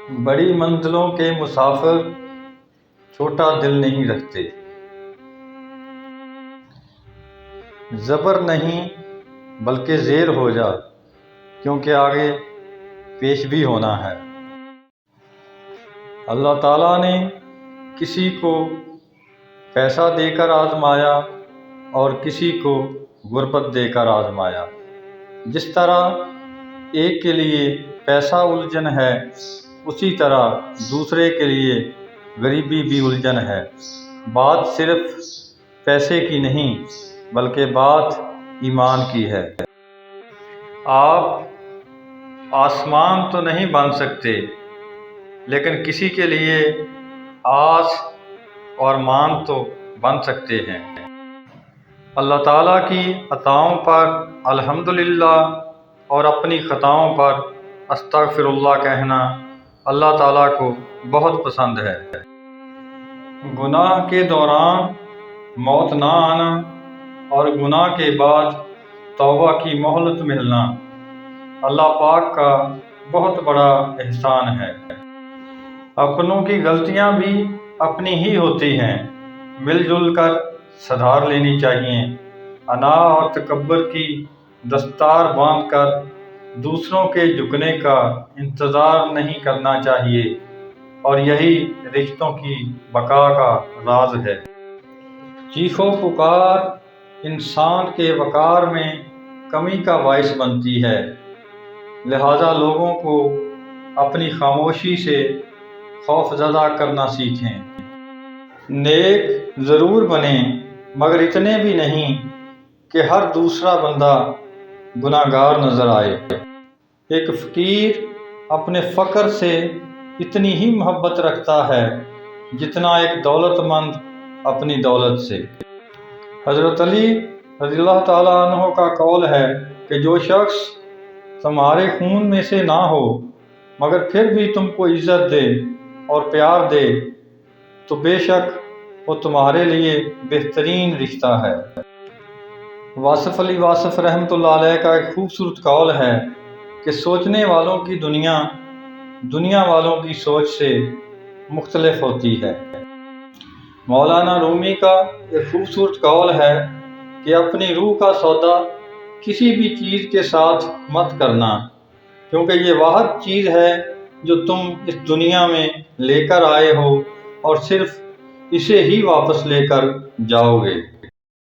بڑی منزلوں کے مسافر چھوٹا دل نہیں رکھتے۔ زبر نہیں بلکہ زیر ہو جا، کیونکہ آگے پیش بھی ہونا ہے۔ اللہ تعالیٰ نے کسی کو پیسہ دے کر آزمایا اور کسی کو غربت دے کر آزمایا۔ جس طرح ایک کے لیے پیسہ الجھن ہے، اسی طرح دوسرے کے لیے غریبی بھی الجھن ہے۔ بات صرف پیسے کی نہیں بلکہ بات ایمان کی ہے۔ آپ آسمان تو نہیں بن سکتے، لیکن کسی کے لیے آس اور مان تو بن سکتے ہیں۔ اللہ تعالیٰ کی عطاؤں پر الحمدللہ اور اپنی خطاؤں پر استغفر اللہ کہنا اللہ تعالیٰ کو بہت پسند ہے۔ گناہ کے دوران موت نہ آنا اور گناہ کے بعد توبہ کی مہلت ملنا اللہ پاک کا بہت بڑا احسان ہے۔ اپنوں کی غلطیاں بھی اپنی ہی ہوتی ہیں، مل جل کر سدھار لینی چاہیے۔ انا اور تکبر کی دستار باندھ کر دوسروں کے جھکنے کا انتظار نہیں کرنا چاہیے، اور یہی رشتوں کی بقا کا راز ہے۔ چیخ و پکار انسان کے وقار میں کمی کا باعث بنتی ہے، لہذا لوگوں کو اپنی خاموشی سے خوف زدہ کرنا سیکھیں۔ نیک ضرور بنیں مگر اتنے بھی نہیں کہ ہر دوسرا بندہ گناہ گار نظر آئے۔ ایک فقیر اپنے فقر سے اتنی ہی محبت رکھتا ہے جتنا ایک دولت مند اپنی دولت سے۔ حضرت علی رضی اللہ تعالیٰ عنہ کا قول ہے کہ جو شخص تمہارے خون میں سے نہ ہو مگر پھر بھی تم کو عزت دے اور پیار دے تو بے شک وہ تمہارے لیے بہترین رشتہ ہے۔ واصف علی واصف رحمۃ اللہ علیہ کا ایک خوبصورت قول ہے کہ سوچنے والوں کی دنیا والوں کی سوچ سے مختلف ہوتی ہے۔ مولانا رومی کا ایک خوبصورت قول ہے کہ اپنی روح کا سودا کسی بھی چیز کے ساتھ مت کرنا، کیونکہ یہ واحد چیز ہے جو تم اس دنیا میں لے کر آئے ہو اور صرف اسے ہی واپس لے کر جاؤ گے۔